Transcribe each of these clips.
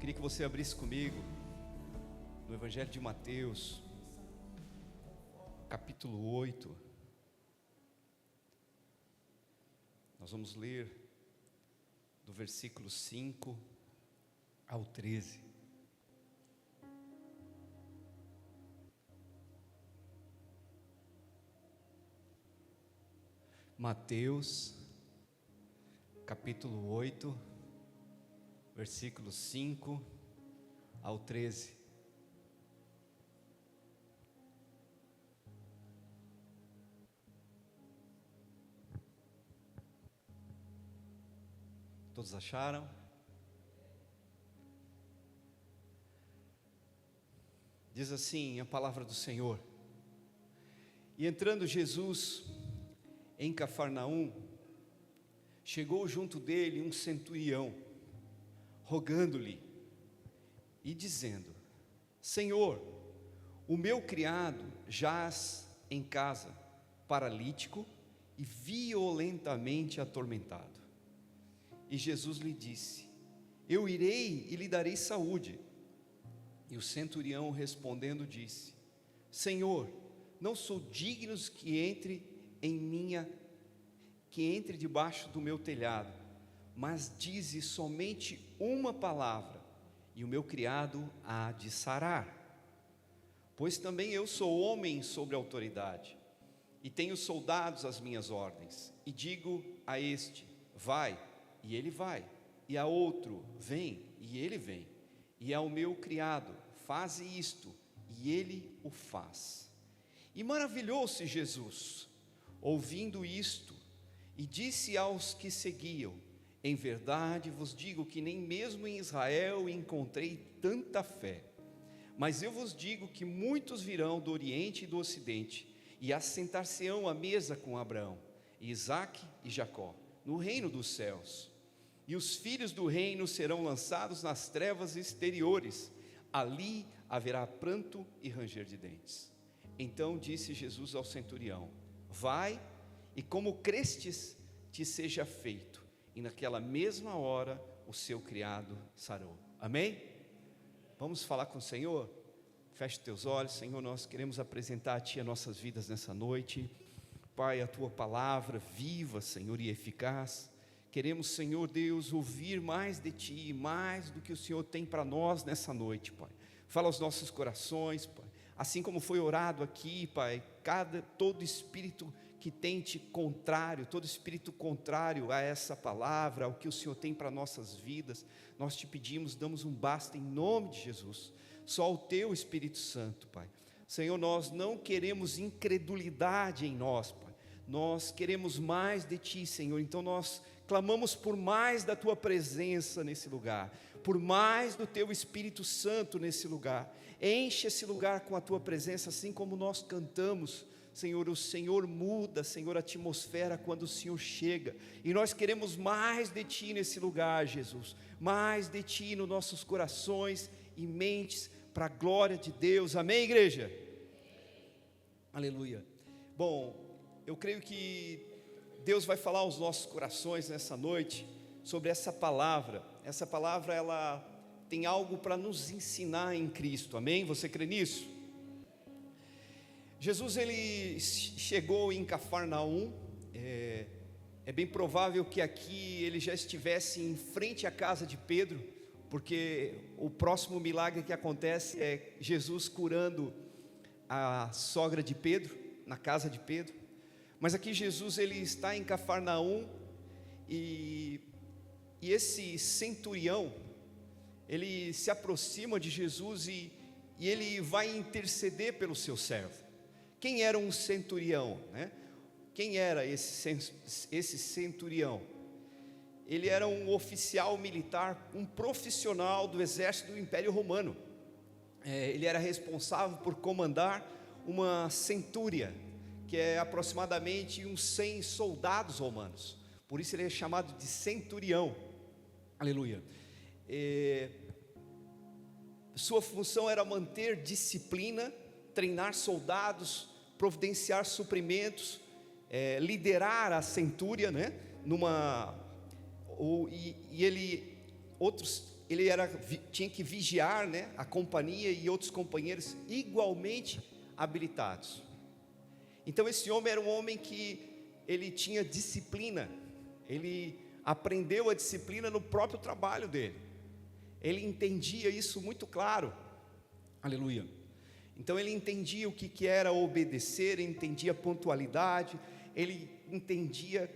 Queria que você abrisse comigo no Evangelho de Mateus, capítulo 8. Nós vamos ler do versículo 5 ao 13. Mateus, capítulo 8, versículo 5 ao 13. Todos acharam? Diz assim a palavra do Senhor: E entrando Jesus em Cafarnaum, chegou junto dele um centurião, rogando-lhe e dizendo: Senhor, o meu criado jaz em casa, paralítico e violentamente atormentado. E Jesus lhe disse: Eu irei e lhe darei saúde. E o centurião respondendo disse: Senhor, não sou digno que entre debaixo do meu telhado, mas dize somente uma palavra, e o meu criado há de sarar. Pois também eu sou homem sobre autoridade, e tenho soldados às minhas ordens, e digo a este: vai, e ele vai, e a outro: vem, e ele vem, e ao meu criado: faze isto, e ele o faz. E maravilhou-se Jesus, ouvindo isto, e disse aos que seguiam: Em verdade vos digo que nem mesmo em Israel encontrei tanta fé. Mas eu vos digo que muitos virão do Oriente e do Ocidente, e assentar-se-ão à mesa com Abraão, Isaque e Jacó, no reino dos céus. E os filhos do reino serão lançados nas trevas exteriores, ali haverá pranto e ranger de dentes. Então disse Jesus ao centurião: Vai, e como crestes, te seja feito. E naquela mesma hora o seu criado sarou. Amém? Vamos falar com o Senhor? Feche teus olhos. Senhor, nós queremos apresentar a Ti as nossas vidas nessa noite. Pai, a Tua palavra viva, Senhor, e eficaz. Queremos, Senhor Deus, ouvir mais de Ti, mais do que o Senhor tem para nós nessa noite, Pai. Fala aos nossos corações, Pai. Assim como foi orado aqui, Pai, todo espírito que tente contrário, todo espírito contrário a essa palavra, ao que o Senhor tem para nossas vidas, nós Te pedimos, damos um basta em nome de Jesus. Só o Teu Espírito Santo, Pai. Senhor, nós não queremos incredulidade em nós, Pai. Nós queremos mais de Ti, Senhor. Então nós clamamos por mais da Tua presença nesse lugar, por mais do Teu Espírito Santo nesse lugar. Enche esse lugar com a Tua presença, assim como nós cantamos, Senhor. O Senhor muda, Senhor, a atmosfera quando o Senhor chega, e nós queremos mais de Ti nesse lugar, Jesus, mais de Ti nos nossos corações e mentes, para a glória de Deus. Amém, igreja? Aleluia. Bom, eu creio que Deus vai falar aos nossos corações nessa noite sobre essa palavra. Essa palavra, ela tem algo para nos ensinar em Cristo. Amém? Você crê nisso? Jesus, ele chegou em Cafarnaum. É bem provável que aqui ele já estivesse em frente à casa de Pedro, porque o próximo milagre que acontece é Jesus curando a sogra de Pedro, na casa de Pedro. Mas aqui Jesus, ele está em Cafarnaum, e esse centurião, ele se aproxima de Jesus e ele vai interceder pelo seu servo. Quem era um centurião, né? Quem era esse centurião? Ele era um oficial militar, um profissional do exército do Império Romano. Ele era responsável por comandar uma centúria, que é aproximadamente uns 100 soldados romanos. Por isso ele é chamado de centurião. Aleluia. Sua função era manter disciplina, treinar soldados, providenciar suprimentos, liderar a centúria, né? Outros tinha que vigiar, né, a companhia e outros companheiros igualmente habilitados. Então esse homem era um homem que ele tinha disciplina, ele aprendeu a disciplina no próprio trabalho dele, ele entendia isso muito claro, aleluia. Então ele entendia o que era obedecer, ele entendia pontualidade, ele entendia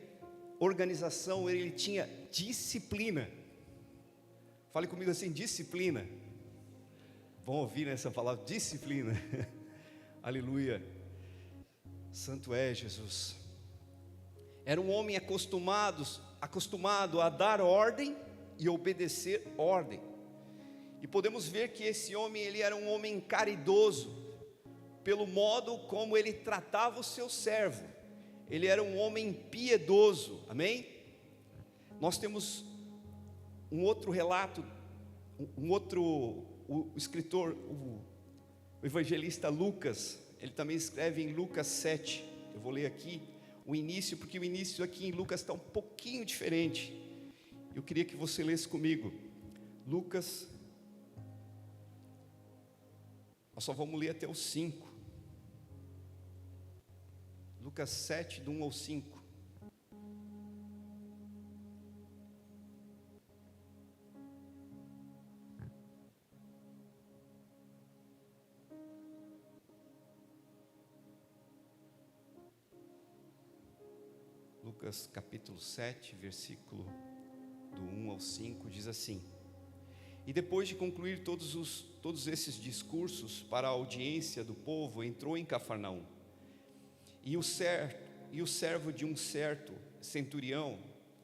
organização, ele tinha disciplina. Fale comigo assim, disciplina. Vão ouvir essa palavra, disciplina. Aleluia. Santo é Jesus. Era um homem acostumado a dar ordem e obedecer ordem. E podemos ver que esse homem, ele era um homem caridoso, pelo modo como ele tratava o seu servo. Ele era um homem piedoso, amém? Nós temos um outro relato, o escritor, o evangelista Lucas, ele também escreve em Lucas 7, eu vou ler aqui o início, porque o início aqui em Lucas está um pouquinho diferente, eu queria que você lesse comigo, Lucas, nós só vamos ler até o 5, Lucas 7, do 1 ao 5, Lucas capítulo 7, versículo do 1 ao 5, diz assim: E depois de concluir todos esses discursos para a audiência do povo, entrou em Cafarnaum. E o servo de um certo centurião,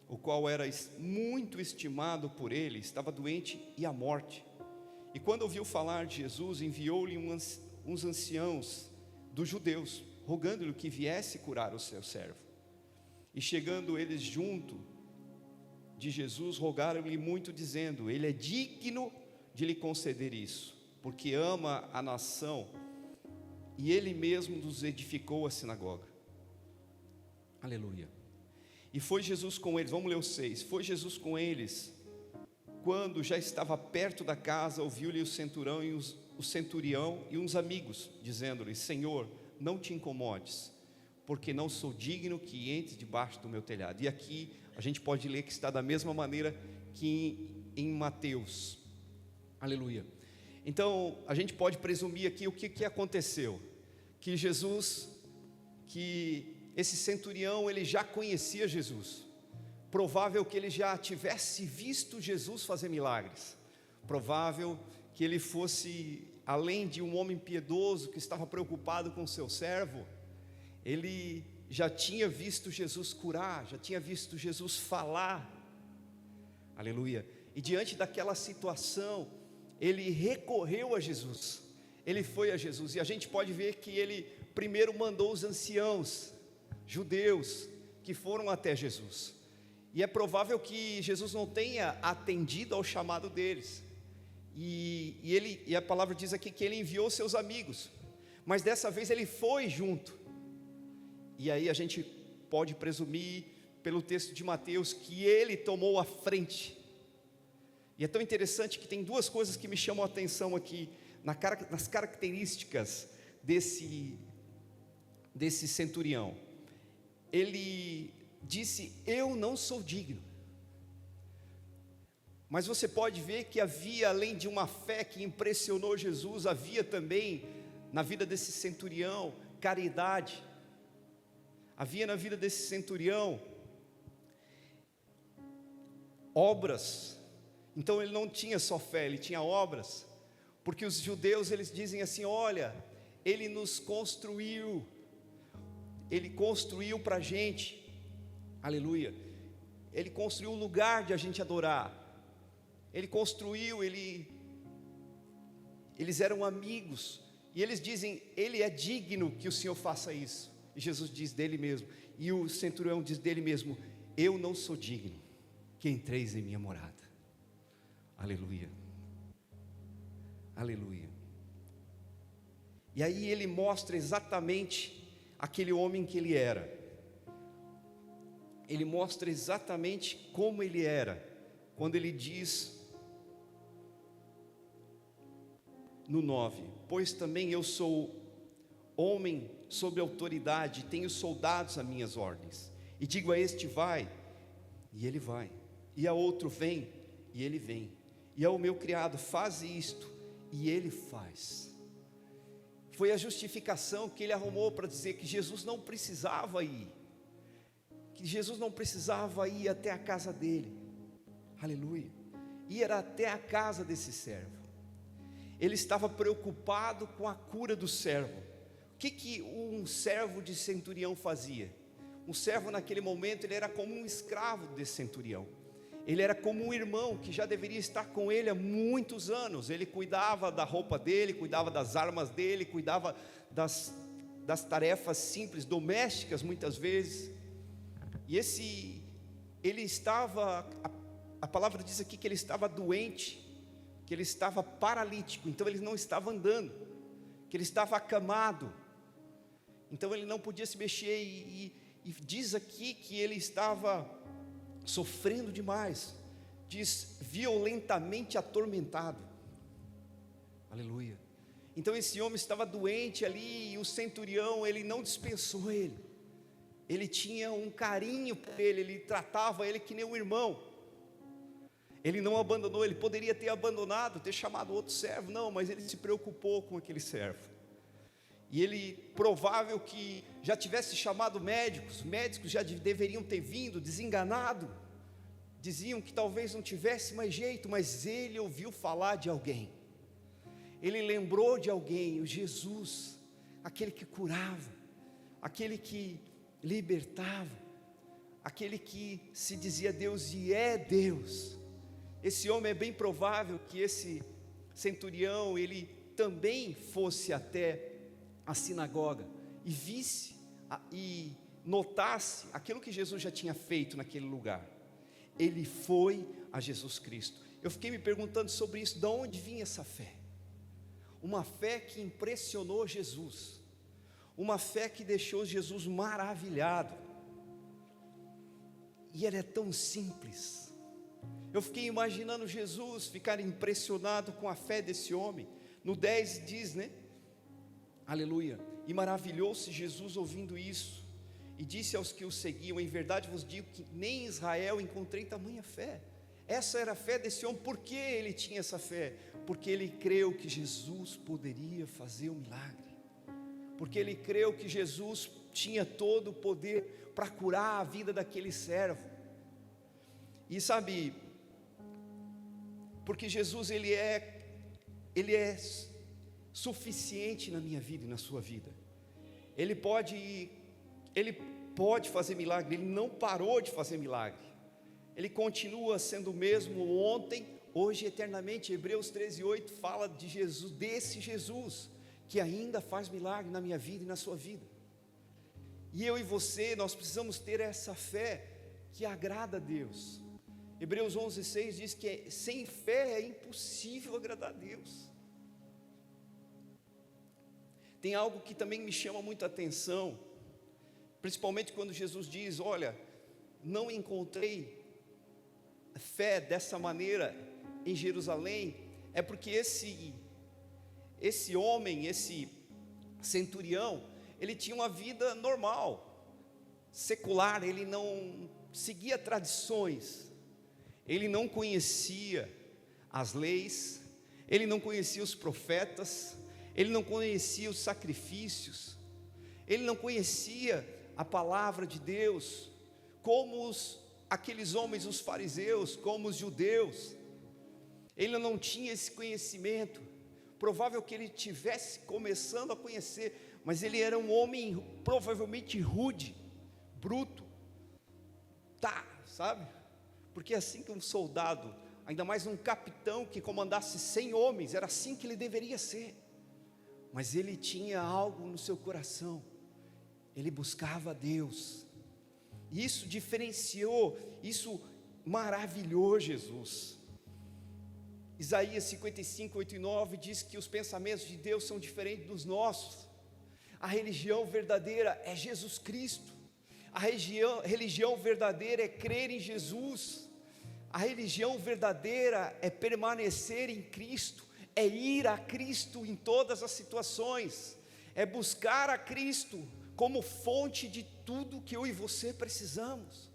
o qual era muito estimado por ele, estava doente e à morte. E quando ouviu falar de Jesus, enviou-lhe uns anciãos dos judeus, rogando-lhe que viesse curar o seu servo. E chegando eles junto de Jesus, rogaram-lhe muito, dizendo: Ele é digno de lhe conceder isso, porque ama a nação, e Ele mesmo nos edificou a sinagoga. Aleluia. E foi Jesus com eles, vamos ler o 6, foi Jesus com eles, quando já estava perto da casa, ouviu-lhe o centurião e uns amigos, dizendo-lhe: Senhor, não te incomodes, porque não sou digno que entres debaixo do meu telhado. E aqui a gente pode ler que está da mesma maneira que em Mateus, aleluia. Então a gente pode presumir aqui o que aconteceu, que esse centurião, ele já conhecia Jesus, provável que ele já tivesse visto Jesus fazer milagres, provável que ele fosse, além de um homem piedoso que estava preocupado com o seu servo, ele já tinha visto Jesus curar, já tinha visto Jesus falar, aleluia. E diante daquela situação, ele recorreu a Jesus, ele foi a Jesus, e a gente pode ver que ele primeiro mandou os anciãos judeus que foram até Jesus, e é provável que Jesus não tenha atendido ao chamado deles, e a palavra diz aqui que ele enviou seus amigos, mas dessa vez ele foi junto. E aí a gente pode presumir, pelo texto de Mateus, que ele tomou a frente. E é tão interessante que tem duas coisas que me chamam a atenção aqui, nas características desse centurião. Ele disse: eu não sou digno. Mas você pode ver que havia, além de uma fé que impressionou Jesus, havia também, na vida desse centurião, caridade. Havia na vida desse centurião obras. Então ele não tinha só fé, ele tinha obras, porque os judeus, eles dizem assim: olha, ele nos construiu, ele construiu para a gente, aleluia, ele construiu um lugar de a gente adorar, ele construiu, eles eram amigos, e eles dizem: ele é digno que o Senhor faça isso. E Jesus diz dele mesmo, e o centurião diz dele mesmo: eu não sou digno que entreis em minha morada. Aleluia, aleluia. E aí ele mostra exatamente aquele homem que ele era, ele mostra exatamente como ele era, quando ele diz no 9: pois também eu sou homem sob autoridade, tenho soldados a minhas ordens, e digo a este vai, e ele vai, e a outro vem, e ele vem, e ao meu criado faz isto, e ele faz. Foi a justificação que ele arrumou para dizer que Jesus não precisava ir, até a casa dele, aleluia, ir até a casa desse servo. Ele estava preocupado com a cura do servo. O que um servo de centurião fazia? Um servo naquele momento, ele era como um escravo desse centurião. Ele era como um irmão que já deveria estar com ele há muitos anos. Ele cuidava da roupa dele, cuidava das armas dele, cuidava das tarefas simples, domésticas muitas vezes. E ele estava, a palavra diz aqui que ele estava doente, que ele estava paralítico, então ele não estava andando, que ele estava acamado, então ele não podia se mexer, e diz aqui que ele estava sofrendo demais, diz violentamente atormentado, aleluia. Então esse homem estava doente ali, e o centurião, ele não dispensou ele tinha um carinho por ele tratava ele que nem um irmão, ele não abandonou. Ele poderia ter abandonado, ter chamado outro servo, não, mas ele se preocupou com aquele servo, e ele, provável que já tivesse chamado médicos já deveriam ter vindo, desenganado, diziam que talvez não tivesse mais jeito, mas ele ouviu falar de alguém, ele lembrou de alguém, o Jesus, aquele que curava, aquele que libertava, aquele que se dizia Deus e é Deus. Esse homem, é bem provável que esse centurião, ele também fosse até a sinagoga e visse e notasse aquilo que Jesus já tinha feito naquele lugar. Ele foi a Jesus Cristo. Eu fiquei me perguntando sobre isso, de onde vinha essa fé? Uma fé que impressionou Jesus, uma fé que deixou Jesus maravilhado, e ela é tão simples. Eu fiquei imaginando Jesus ficar impressionado com a fé desse homem. No 10 diz, né? Aleluia. E maravilhou-se Jesus ouvindo isso, e disse aos que o seguiam: em verdade vos digo que nem em Israel encontrei tamanha fé. Essa era a fé desse homem. Por que ele tinha essa fé? Porque ele creu que Jesus poderia fazer um milagre, porque ele creu que Jesus tinha todo o poder para curar a vida daquele servo. E sabe, porque Jesus ele é suficiente na minha vida e na sua vida. Ele pode fazer milagre. Ele não parou de fazer milagre. Ele continua sendo o mesmo ontem, hoje e eternamente. Hebreus 13:8 fala de Jesus, desse Jesus que ainda faz milagre na minha vida e na sua vida. E eu e você, nós precisamos ter essa fé que agrada a Deus. Hebreus 11:6 diz que sem fé é impossível agradar a Deus. Tem algo que também me chama muita atenção, principalmente quando Jesus diz: olha, não encontrei fé dessa maneira em Jerusalém. É porque esse homem, esse centurião, ele tinha uma vida normal, secular, ele não seguia tradições, ele não conhecia as leis, ele não conhecia os profetas, ele não conhecia os sacrifícios, ele não conhecia a palavra de Deus, como aqueles homens, os fariseus, como os judeus. Ele não tinha esse conhecimento. Provável que ele tivesse começando a conhecer, mas ele era um homem provavelmente rude, bruto, sabe? Porque é assim que um soldado, ainda mais um capitão que comandasse 100 homens, era assim que ele deveria ser. Mas ele tinha algo no seu coração, ele buscava a Deus, isso diferenciou, isso maravilhou Jesus. Isaías 55:8-9 diz que os pensamentos de Deus são diferentes dos nossos. A religião verdadeira é Jesus Cristo, a religião verdadeira é crer em Jesus, a religião verdadeira é permanecer em Cristo, é ir a Cristo em todas as situações, é buscar a Cristo como fonte de tudo que eu e você precisamos.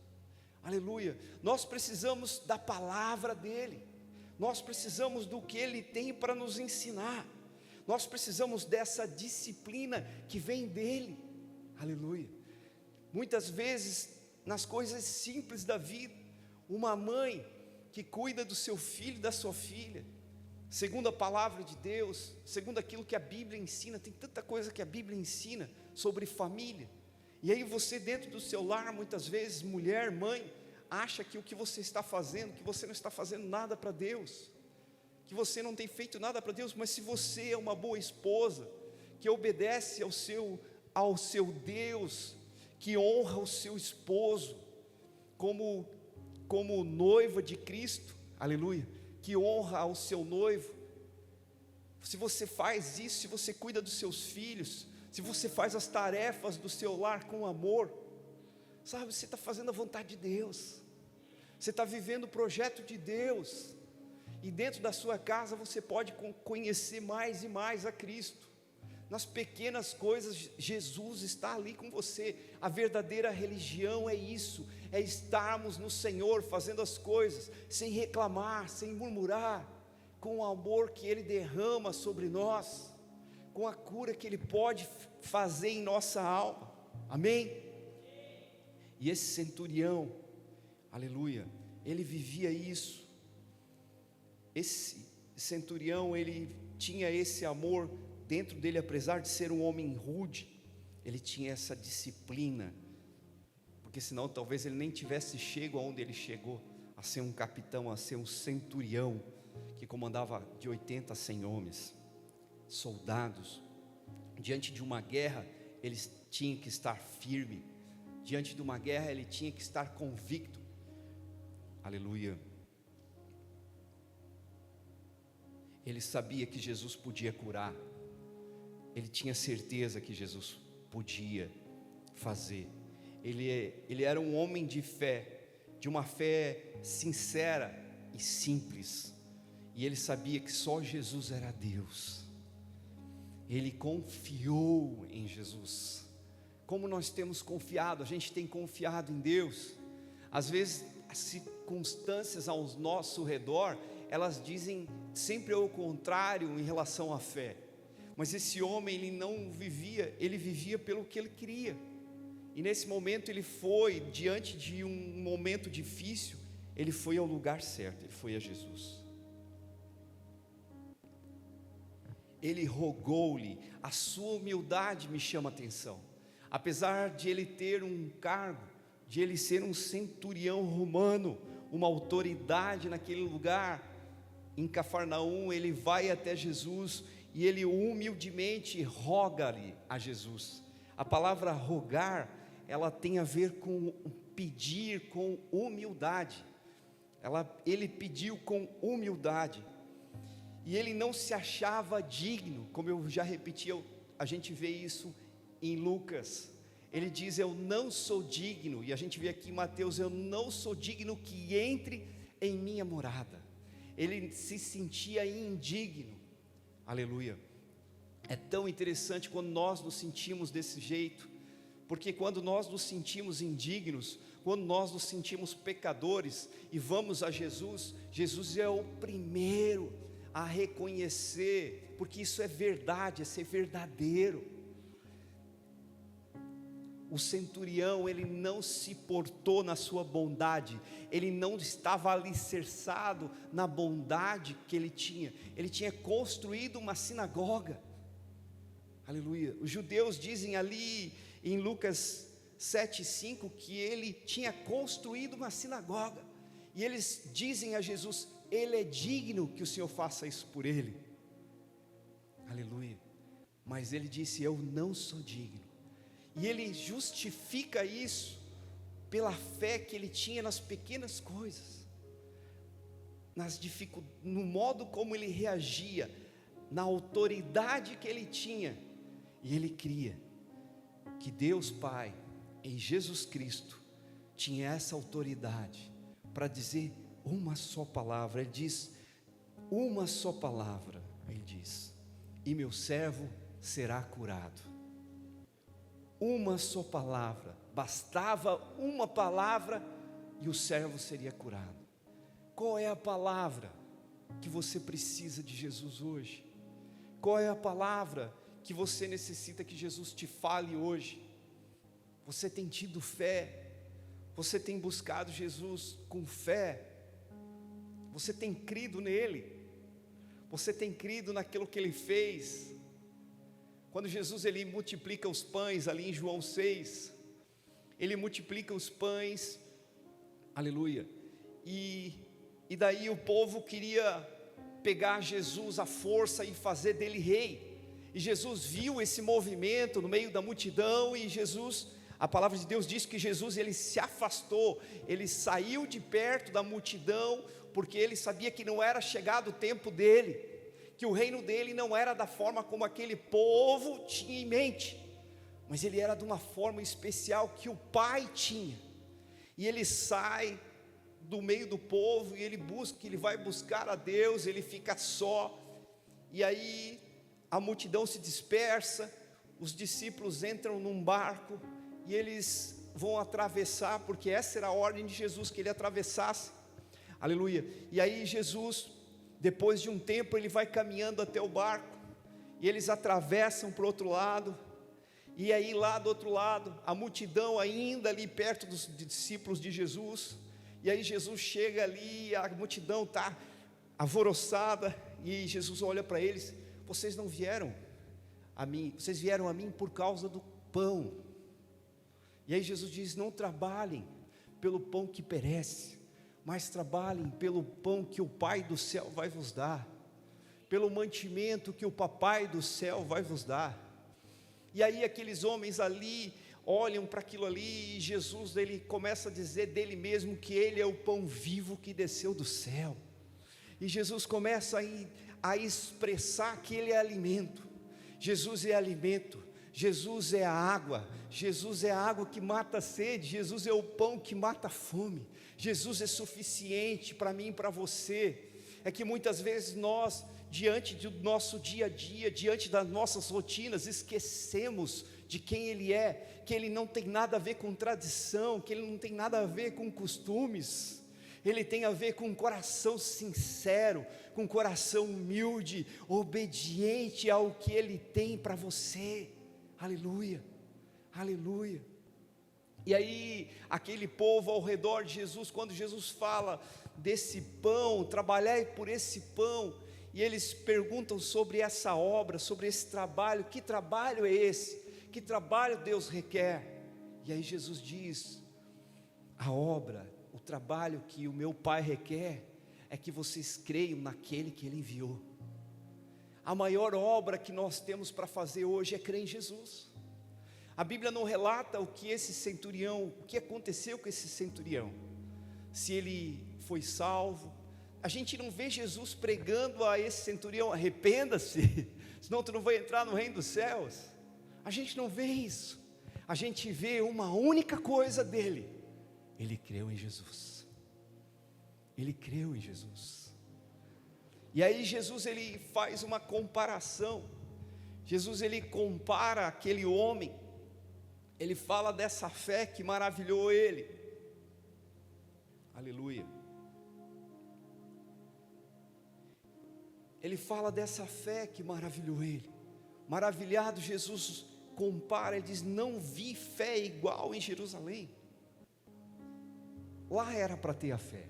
Aleluia. Nós precisamos da palavra dEle, nós precisamos do que Ele tem para nos ensinar, nós precisamos dessa disciplina que vem dEle. Aleluia. Muitas vezes, nas coisas simples da vida, uma mãe que cuida do seu filho e da sua filha, segundo a palavra de Deus, segundo aquilo que a Bíblia ensina, tem tanta coisa que a Bíblia ensina sobre família, e aí você dentro do seu lar, muitas vezes, mulher, mãe, acha que o que você está fazendo, que você não está fazendo nada para Deus, que você não tem feito nada para Deus, mas se você é uma boa esposa, que obedece ao seu Deus, que honra o seu esposo, como noiva de Cristo, aleluia, que honra ao seu noivo, se você faz isso, se você cuida dos seus filhos, se você faz as tarefas do seu lar com amor, sabe, você está fazendo a vontade de Deus, você está vivendo o projeto de Deus, e dentro da sua casa você pode conhecer mais e mais a Cristo, nas pequenas coisas Jesus está ali com você. A verdadeira religião é isso, é estarmos no Senhor, fazendo as coisas, sem reclamar, sem murmurar, com o amor que Ele derrama sobre nós, com a cura que Ele pode fazer em nossa alma, amém? E esse centurião, aleluia, ele vivia isso, esse centurião, ele tinha esse amor dentro dele, apesar de ser um homem rude, ele tinha essa disciplina, porque senão talvez ele nem tivesse chego aonde ele chegou, a ser um capitão, a ser um centurião, que comandava de 80 a 100 homens, soldados. Diante de uma guerra, ele tinha que estar firme, diante de uma guerra, ele tinha que estar convicto, aleluia. Ele sabia que Jesus podia curar, ele tinha certeza que Jesus podia fazer, ele era um homem de fé, de uma fé sincera e simples, e ele sabia que só Jesus era Deus, ele confiou em Jesus, como nós temos confiado, a gente tem confiado em Deus. Às vezes as circunstâncias ao nosso redor, elas dizem sempre ao contrário em relação à fé, mas esse homem, ele vivia pelo que ele queria, e nesse momento ele foi, diante de um momento difícil, ele foi ao lugar certo, ele foi a Jesus, ele rogou-lhe, a sua humildade me chama a atenção, apesar de ele ter um cargo, de ele ser um centurião romano, uma autoridade naquele lugar, em Cafarnaum, ele vai até Jesus, e ele humildemente roga-lhe a Jesus. A palavra rogar, ela tem a ver com pedir com humildade, ele pediu com humildade, e ele não se achava digno, como eu já repeti, a gente vê isso em Lucas, ele diz, eu não sou digno, e a gente vê aqui em Mateus, eu não sou digno que entre em minha morada, ele se sentia indigno, aleluia. É tão interessante quando nós nos sentimos desse jeito, porque quando nós nos sentimos indignos, quando nós nos sentimos pecadores, e vamos a Jesus, Jesus é o primeiro a reconhecer, porque isso é verdade, é ser verdadeiro. O centurião, ele não se portou na sua bondade, ele não estava alicerçado na bondade que ele tinha construído uma sinagoga, aleluia. Os judeus dizem ali em Lucas 7:5 que ele tinha construído uma sinagoga, e eles dizem a Jesus, ele é digno que o Senhor faça isso por ele, aleluia. Mas ele disse, eu não sou digno. E ele justifica isso pela fé que ele tinha nas pequenas coisas, no modo como ele reagia, na autoridade que ele tinha, e ele cria que Deus Pai, em Jesus Cristo, tinha essa autoridade para dizer uma só palavra. Ele diz uma só palavra, ele e meu servo será curado. Uma só palavra, bastava uma palavra e o servo seria curado. Qual é a palavra que você precisa de Jesus hoje? Qual é a palavra que você necessita que Jesus te fale hoje? Você tem tido fé? Você tem buscado Jesus com fé? Você tem crido nele? Você tem crido naquilo que ele fez? Quando Jesus ele multiplica os pães ali em João 6, ele multiplica os pães, aleluia, e daí o povo queria pegar Jesus à força e fazer dele rei, e Jesus viu esse movimento no meio da multidão, e Jesus, a palavra de Deus diz que Jesus ele se afastou, ele saiu de perto da multidão, porque ele sabia que não era chegado o tempo dele, que o reino dele não era da forma como aquele povo tinha em mente, mas ele era de uma forma especial que o Pai tinha, e ele sai do meio do povo, e ele vai buscar a Deus, ele fica só, e aí a multidão se dispersa, os discípulos entram num barco, e eles vão atravessar, porque essa era a ordem de Jesus, que ele atravessasse, aleluia, e aí Jesus, depois de um tempo, ele vai caminhando até o barco, e eles atravessam para o outro lado, e aí lá do outro lado, a multidão ainda ali perto dos discípulos de Jesus, e aí Jesus chega ali, a multidão está alvoroçada, e Jesus olha para eles, vocês não vieram a mim, vocês vieram a mim por causa do pão, e aí Jesus diz, não trabalhem pelo pão que perece, mas trabalhem pelo pão que o Pai do céu vai vos dar, pelo mantimento que o Papai do céu vai vos dar. E aí aqueles homens ali olham para aquilo ali, e Jesus ele começa a dizer dele mesmo que ele é o pão vivo que desceu do céu, e Jesus começa a expressar que ele é alimento, Jesus é alimento, Jesus é a água que mata a sede, Jesus é o pão que mata a fome, Jesus é suficiente para mim e para você. É que muitas vezes nós, diante do nosso dia a dia, diante das nossas rotinas, esquecemos de quem Ele é, que Ele não tem nada a ver com tradição, que Ele não tem nada a ver com costumes, Ele tem a ver com um coração sincero, com um coração humilde, obediente ao que Ele tem para você, aleluia, aleluia. E aí, aquele povo ao redor de Jesus, quando Jesus fala desse pão, trabalhai por esse pão, e eles perguntam sobre essa obra, sobre esse trabalho, que trabalho é esse? Que trabalho Deus requer? E aí Jesus diz, a obra, o trabalho que o meu Pai requer, é que vocês creiam naquele que Ele enviou. A maior obra que nós temos para fazer hoje é crer em Jesus. A Bíblia não relata o que aconteceu com esse centurião, se ele foi salvo. A gente não vê Jesus pregando a esse centurião, arrependa-se, senão tu não vai entrar no reino dos céus. A gente não vê isso, a gente vê uma única coisa dele, ele creu em Jesus, ele creu em Jesus. E aí Jesus ele faz uma comparação, Jesus ele compara aquele homem, ele fala dessa fé que maravilhou ele, aleluia, ele fala dessa fé que maravilhou ele, maravilhado Jesus compara, ele diz, não vi fé igual em Jerusalém, lá era para ter a fé,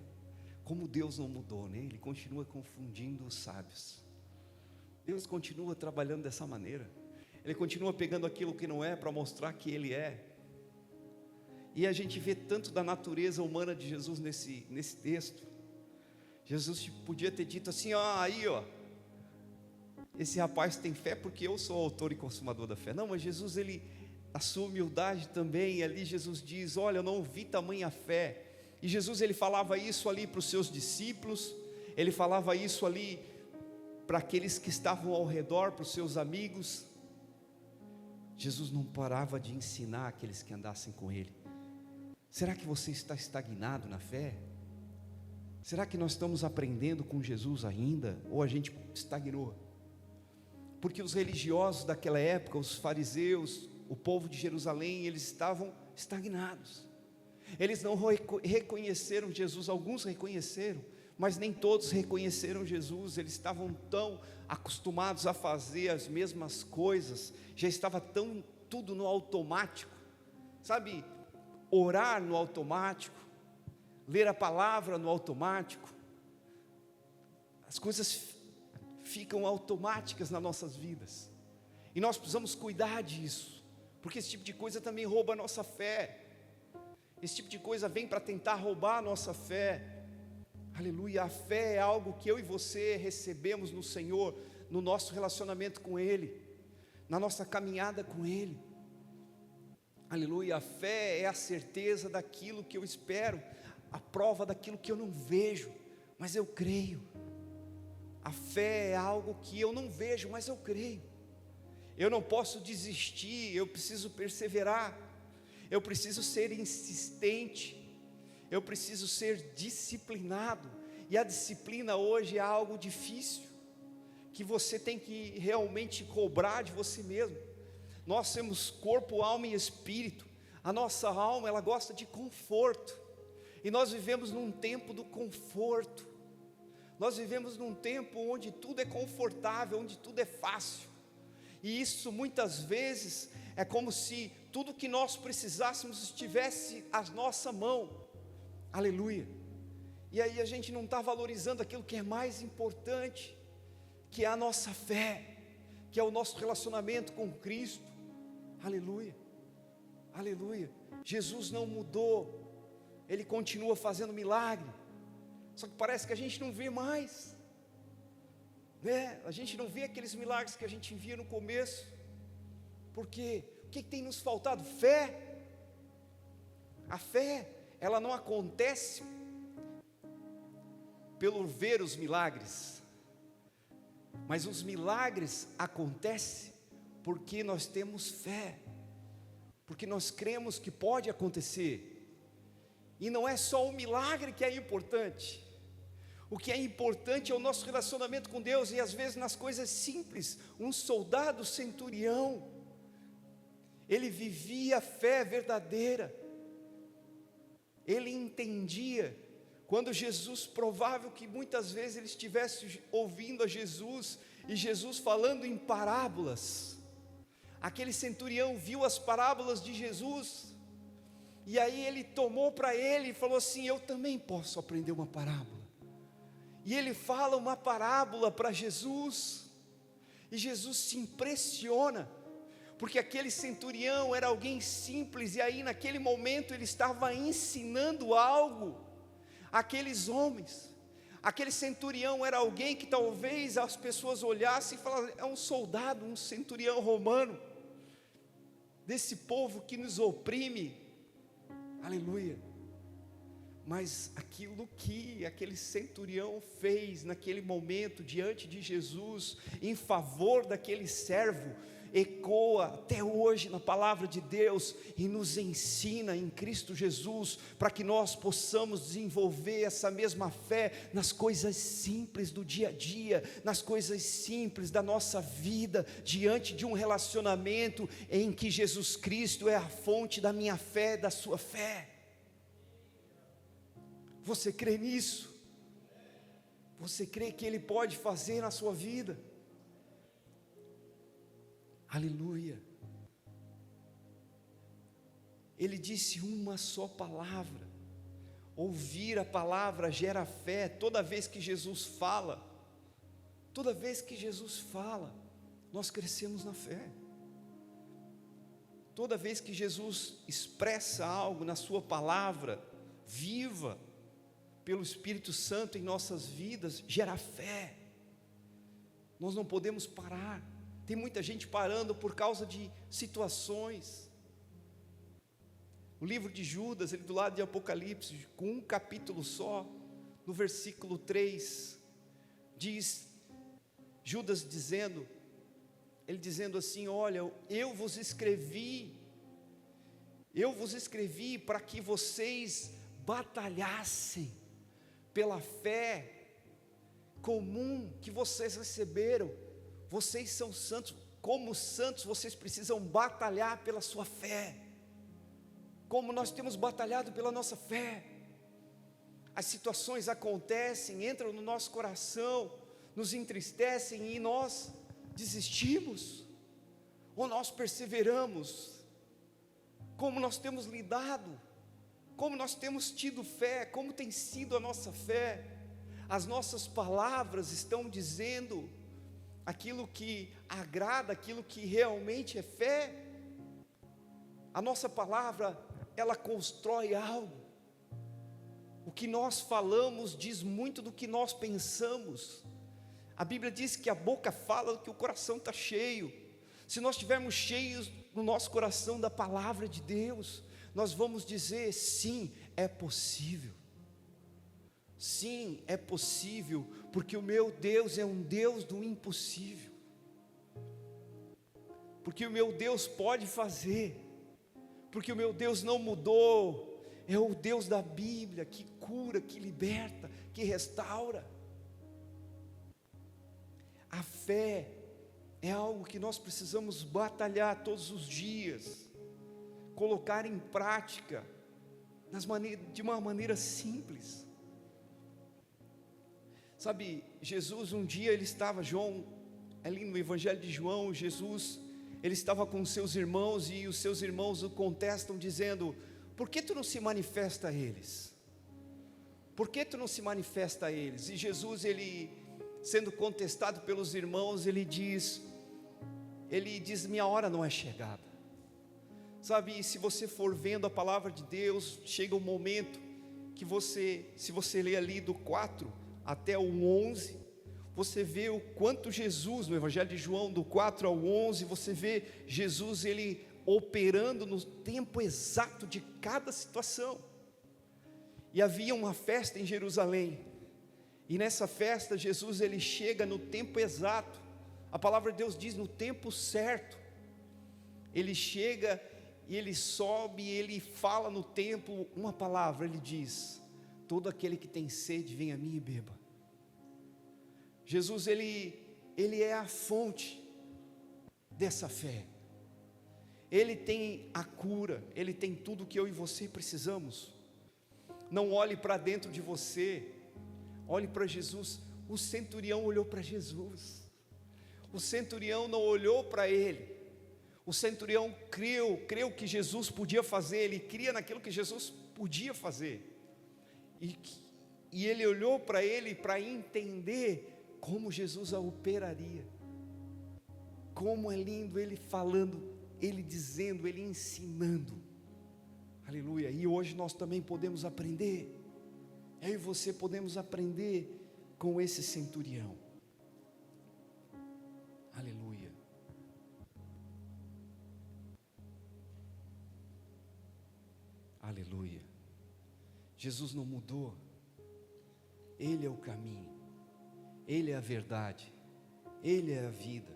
como Deus não mudou, né? Ele continua confundindo os sábios, Deus continua trabalhando dessa maneira, Ele continua pegando aquilo que não é para mostrar que Ele é. E a gente vê tanto da natureza humana de Jesus nesse texto. Jesus podia ter dito assim, esse rapaz tem fé porque eu sou o autor e consumador da fé. Não, mas Jesus ele a sua humildade também, e ali Jesus diz, olha, eu não vi tamanha fé. E Jesus ele falava isso ali para os seus discípulos, ele falava isso ali para aqueles que estavam ao redor, para os seus amigos. Jesus não parava de ensinar aqueles que andassem com ele. Será que você está estagnado na fé? Será que nós estamos aprendendo com Jesus ainda? Ou a gente estagnou? porque os religiosos daquela época, os fariseus, o povo de Jerusalém, eles estavam estagnados. Eles não reconheceram Jesus. Alguns reconheceram, mas nem todos reconheceram Jesus. Eles estavam tão acostumados a fazer as mesmas coisas, já estava tão tudo no automático, sabe, orar no automático, ler a palavra no automático, as coisas ficam automáticas nas nossas vidas, e nós precisamos cuidar disso, porque esse tipo de coisa também rouba a nossa fé. Esse tipo de coisa vem para tentar roubar a nossa fé. Aleluia. A fé é algo que eu e você recebemos no Senhor, no nosso relacionamento com Ele, na nossa caminhada com Ele. Aleluia. A fé é a certeza daquilo que eu espero, a prova daquilo que eu não vejo, mas eu creio. A fé é algo que eu não vejo, mas eu creio. Eu não posso desistir, eu preciso perseverar, eu preciso ser insistente, eu preciso ser disciplinado. E a disciplina hoje é algo difícil, que você tem que realmente cobrar de você mesmo. Nós temos corpo, alma e espírito. A nossa alma, ela gosta de conforto, e nós vivemos num tempo do conforto. Nós vivemos num tempo onde tudo é confortável, onde tudo é fácil, e isso muitas vezes é como se tudo que nós precisássemos estivesse à nossa mão. Aleluia. E aí a gente não está valorizando aquilo que é mais importante, que é a nossa fé, que é o nosso relacionamento com Cristo. Aleluia, aleluia. Jesus não mudou, Ele continua fazendo milagre, só que parece que a gente não vê mais, né? A gente não vê aqueles milagres que a gente via no começo. Por quê? O que tem nos faltado? Fé. A fé, ela não acontece pelo ver os milagres, mas os milagres acontecem porque nós temos fé, porque nós cremos que pode acontecer. E não é só o milagre que é importante, o que é importante é o nosso relacionamento com Deus. E às vezes nas coisas simples, um soldado centurião, ele vivia a fé verdadeira, ele entendia, quando Jesus, provável que muitas vezes ele estivesse ouvindo a Jesus, e Jesus falando em parábolas, aquele centurião viu as parábolas de Jesus, e aí ele tomou para ele e falou assim: eu também posso aprender uma parábola. E ele fala uma parábola para Jesus, e Jesus se impressiona, porque aquele centurião era alguém simples, e aí naquele momento ele estava ensinando algo àqueles homens. Aquele centurião era alguém que talvez as pessoas olhassem e falassem: é um soldado, um centurião romano, desse povo que nos oprime. Aleluia. Mas aquilo que aquele centurião fez naquele momento diante de Jesus, em favor daquele servo, ecoa até hoje na palavra de Deus e nos ensina em Cristo Jesus, para que nós possamos desenvolver essa mesma fé nas coisas simples do dia a dia, nas coisas simples da nossa vida, diante de um relacionamento em que Jesus Cristo é a fonte da minha fé, da sua fé. Você crê nisso? Você crê que Ele pode fazer na sua vida? Aleluia. Ele disse uma só palavra. Ouvir a palavra gera fé. Toda vez que Jesus fala, nós crescemos na fé. Toda vez que Jesus expressa algo na sua palavra viva, pelo Espírito Santo em nossas vidas, gera fé. Nós não podemos parar. Tem muita gente parando por causa de situações. O livro de Judas, ele do lado de Apocalipse, com um capítulo só, no versículo 3, diz, Judas dizendo, ele dizendo assim: olha, eu vos escrevi para que vocês batalhassem pela fé comum que vocês receberam. Vocês são santos, como santos vocês precisam batalhar pela sua fé, como nós temos batalhado pela nossa fé. As situações acontecem, entram no nosso coração, nos entristecem e nós desistimos, ou nós perseveramos. Como nós temos lidado, como nós temos tido fé, como tem sido a nossa fé. As nossas palavras estão dizendo aquilo que agrada, aquilo que realmente é fé. A nossa palavra, ela constrói algo. O que nós falamos diz muito do que nós pensamos. A Bíblia diz que a boca fala que o coração está cheio. Se nós estivermos cheios no nosso coração da palavra de Deus, nós vamos dizer: sim, é possível. Sim, é possível, porque o meu Deus é um Deus do impossível. Porque o meu Deus pode fazer, porque o meu Deus não mudou, é o Deus da Bíblia, que cura, que liberta, que restaura. A fé é algo que nós precisamos batalhar todos os dias, colocar em prática, de uma maneira simples. Sabe, Jesus um dia ele estava, ali no Evangelho de João, Jesus, ele estava com os seus irmãos e os seus irmãos o contestam dizendo: por que tu não se manifesta a eles? Por que tu não se manifesta a eles? E Jesus, ele sendo contestado pelos irmãos, ele diz, minha hora não é chegada. Sabe, se você for vendo a palavra de Deus, chega um momento que se você ler ali do 4 até o 11, você vê o quanto Jesus, no Evangelho de João, do 4 ao 11, você vê Jesus, ele operando no tempo exato de cada situação. E havia uma festa em Jerusalém, e nessa festa Jesus, ele chega no tempo exato, a palavra de Deus diz no tempo certo. Ele chega e ele sobe, e ele fala no templo uma palavra, ele diz: todo aquele que tem sede, venha a mim e beba. Jesus, ele é a fonte dessa fé. Ele tem a cura, ele tem tudo que eu e você precisamos. Não olhe para dentro de você, olhe para Jesus. O centurião olhou para Jesus. O centurião não olhou para ele. O centurião creu que Jesus podia fazer, ele cria naquilo que Jesus podia fazer. E ele olhou para ele para entender como Jesus a operaria. Como é lindo ele falando, ele dizendo, ele ensinando. Aleluia. E hoje nós também podemos aprender. Eu e você podemos aprender com esse centurião. Aleluia. Aleluia. Jesus não mudou. Ele é o caminho, Ele é a verdade, Ele é a vida.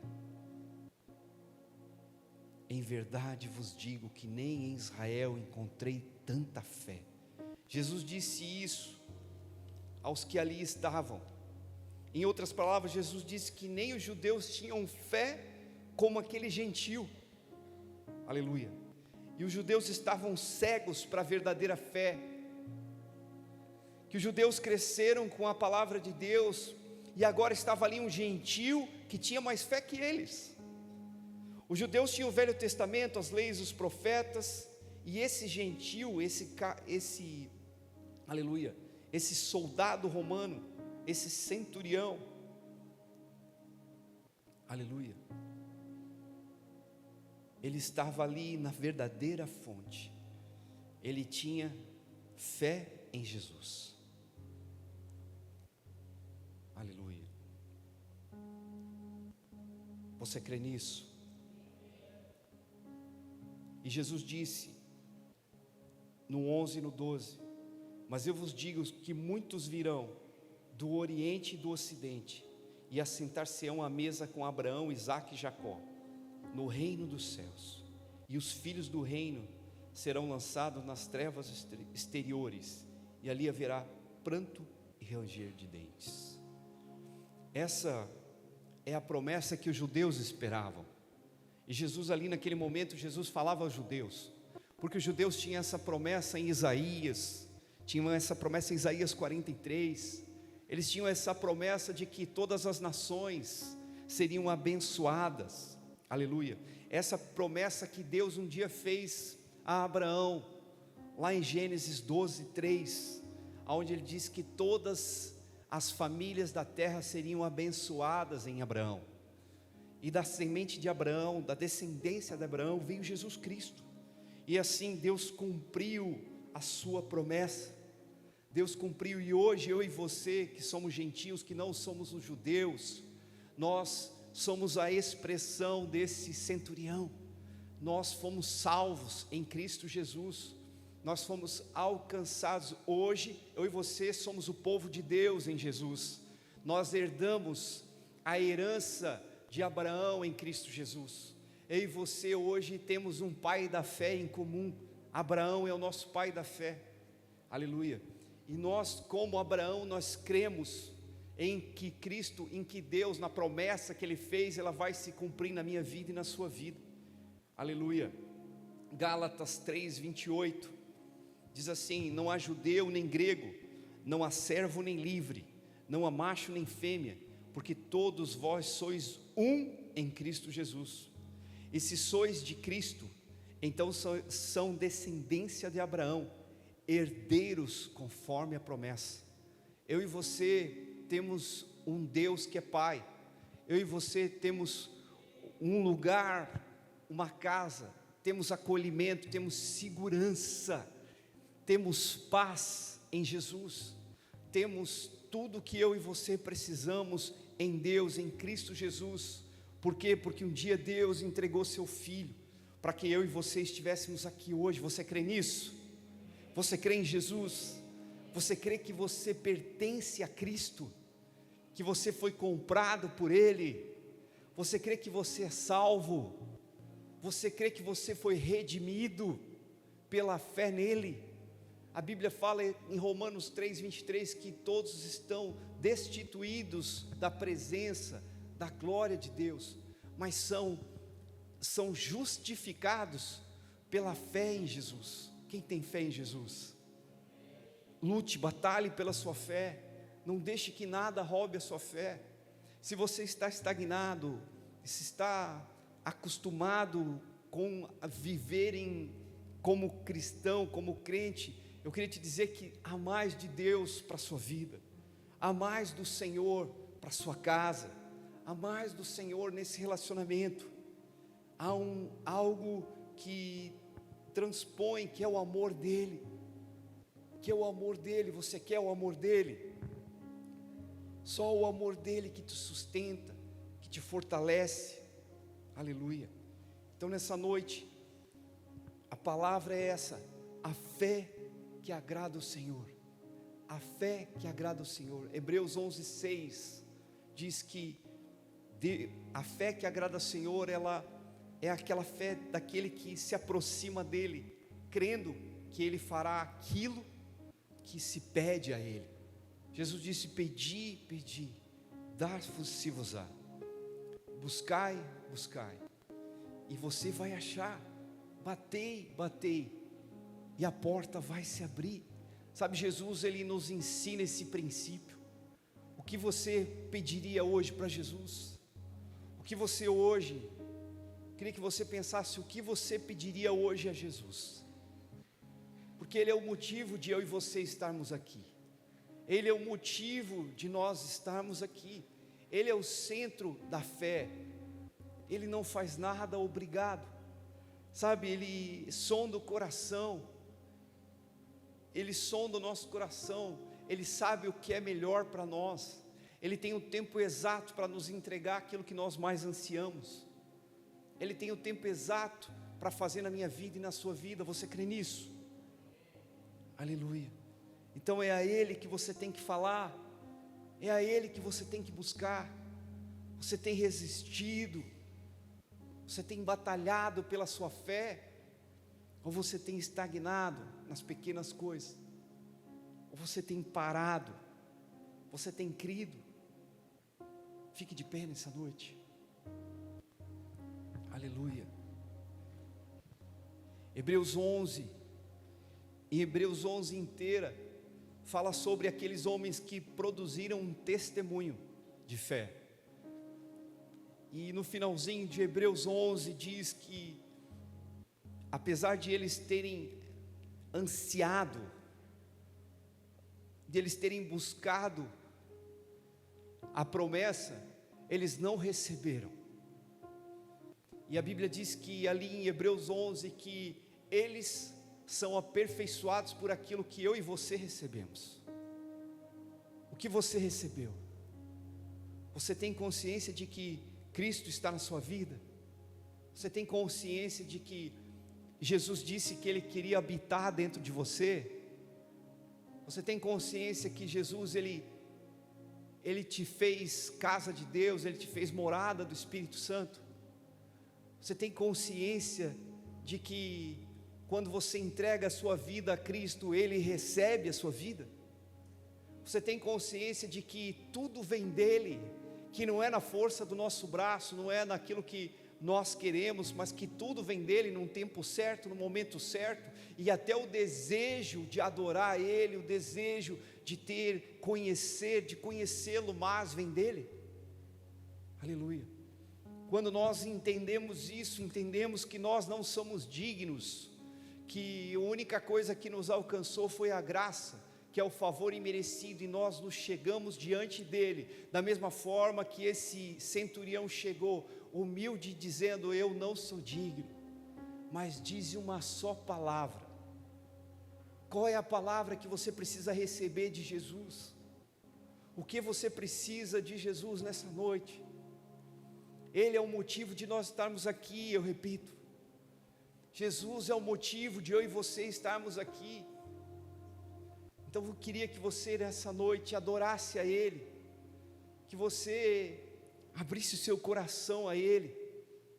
Em verdade vos digo que nem em Israel encontrei tanta fé. Jesus disse isso aos que ali estavam. Em outras palavras, Jesus disse que nem os judeus tinham fé como aquele gentio. Aleluia. E os judeus estavam cegos para a verdadeira fé. Que os judeus cresceram com a palavra de Deus, e agora estava ali um gentio que tinha mais fé que eles. Os judeus tinham o Velho Testamento, as leis, os profetas, e esse gentio, aleluia, esse soldado romano, esse centurião, aleluia, ele estava ali na verdadeira fonte. Ele tinha fé em Jesus. Aleluia. Você crê nisso? E Jesus disse no 11 e no 12: mas eu vos digo que muitos virão do Oriente e do Ocidente e assentar-se-ão à mesa com Abraão, Isaque e Jacó no reino dos céus, e os filhos do reino serão lançados nas trevas exteriores, e ali haverá pranto e ranger de dentes. Essa é a promessa que os judeus esperavam. E Jesus ali naquele momento, Jesus falava aos judeus, porque os judeus tinham essa promessa em Isaías, tinham essa promessa em Isaías 43, eles tinham essa promessa de que todas as nações seriam abençoadas, aleluia, essa promessa que Deus um dia fez a Abraão, lá em Gênesis 12:3, onde ele diz que todas as famílias da terra seriam abençoadas em Abraão, e da semente de Abraão, da descendência de Abraão, veio Jesus Cristo, e assim Deus cumpriu a sua promessa, Deus cumpriu, e hoje eu e você, que somos gentios, que não somos os judeus, nós somos a expressão desse centurião, nós fomos salvos em Cristo Jesus, nós fomos alcançados, hoje eu e você somos o povo de Deus em Jesus, nós herdamos a herança de Abraão em Cristo Jesus, eu e você hoje temos um pai da fé em comum, Abraão é o nosso pai da fé, aleluia, e nós como Abraão, nós cremos em que Cristo, em que Deus, na promessa que Ele fez, ela vai se cumprir na minha vida e na sua vida, aleluia. Gálatas 3:28, diz assim: não há judeu nem grego, não há servo nem livre, não há macho nem fêmea, porque todos vós sois um em Cristo Jesus, e se sois de Cristo, então são descendência de Abraão, herdeiros conforme a promessa. Eu e você temos um Deus que é Pai, eu e você temos um lugar, uma casa, temos acolhimento, temos segurança, temos paz em Jesus, temos tudo que eu e você precisamos em Deus, em Cristo Jesus. Por quê? Porque um dia Deus entregou seu Filho, para que eu e você estivéssemos aqui hoje. Você crê nisso? Você crê em Jesus? Você crê que você pertence a Cristo? Que você foi comprado por Ele? Você crê que você é salvo? Você crê que você foi redimido pela fé nele? A Bíblia fala em Romanos 3:23 que todos estão destituídos da presença, da glória de Deus, mas são justificados pela fé em Jesus. Quem tem fé em Jesus? Lute, batalhe pela sua fé, não deixe que nada roube a sua fé. Se você está estagnado, se está acostumado com a viver como cristão, como crente, eu queria te dizer que há mais de Deus para a sua vida, há mais do Senhor para a sua casa, há mais do Senhor nesse relacionamento, há algo que transpõe, que é o amor dEle, você quer o amor dEle? Só o amor dEle que te sustenta, que te fortalece, aleluia. Então nessa noite, a palavra é essa, a fé que agrada o Senhor, a fé que agrada o Senhor. Hebreus 11:6 diz que a fé que agrada ao Senhor, ela é aquela fé daquele que se aproxima dEle, crendo que Ele fará aquilo que se pede a Ele. Jesus disse: pedi, pedi, dar-vos-se-vos-á, buscai, buscai, e você vai achar, batei, batei, e a porta vai se abrir. Sabe, Jesus, Ele nos ensina esse princípio. O que você pediria hoje para Jesus? O que você hoje, queria que você pensasse, o que você pediria hoje a Jesus? Porque Ele é o motivo de eu e você estarmos aqui, Ele é o motivo de nós estarmos aqui, Ele é o centro da fé, Ele não faz nada obrigado, sabe, Ele sonda o coração, Ele sonda o nosso coração, Ele sabe o que é melhor para nós, Ele tem o tempo exato para nos entregar aquilo que nós mais ansiamos, Ele tem o tempo exato para fazer na minha vida e na sua vida. Você crê nisso? Aleluia. Então é a Ele que você tem que falar, é a Ele que você tem que buscar. Você tem resistido, você tem batalhado pela sua fé, ou você tem estagnado nas pequenas coisas, ou você tem parado, você tem crido, Fique de pé nessa noite. Aleluia. Hebreus 11, em Hebreus 11 inteira, fala sobre aqueles homens que produziram um testemunho de fé. E no finalzinho de Hebreus 11 diz que, apesar de eles terem ansiado, de eles terem buscado a promessa, eles não receberam. E a Bíblia diz que ali em Hebreus 11, que eles são aperfeiçoados por aquilo que eu e você recebemos. O que você recebeu? Você tem consciência de que Cristo está na sua vida? Você tem consciência de que Jesus disse que Ele queria habitar dentro de você? Você tem consciência que Jesus, Ele te fez casa de Deus, Ele te fez morada do Espírito Santo? Você tem consciência de que quando você entrega a sua vida a Cristo, Ele recebe a sua vida? Você tem consciência de que tudo vem dEle, que não é na força do nosso braço, não é naquilo que nós queremos, mas que tudo vem dEle num tempo certo, no momento certo, e até o desejo de adorar Ele, o desejo de de conhecê-lo mais, vem dEle? Aleluia. Quando nós entendemos isso, entendemos que nós não somos dignos, que a única coisa que nos alcançou foi a graça, que é o favor imerecido, e nós nos chegamos diante dele, da mesma forma que esse centurião chegou, humilde, dizendo: eu não sou digno, mas diz uma só palavra. Qual é a palavra que você precisa receber de Jesus? O que você precisa de Jesus nessa noite? Ele é o motivo de nós estarmos aqui, eu repito. Jesus é o motivo de eu e você estarmos aqui. Então eu queria que você nessa noite adorasse a Ele, que você abrisse o seu coração a Ele,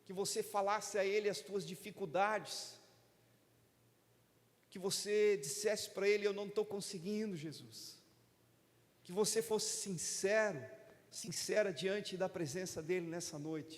que você falasse a Ele as tuas dificuldades, que você dissesse para Ele: eu não estou conseguindo, Jesus. Que você fosse sincera diante da presença dEle nessa noite.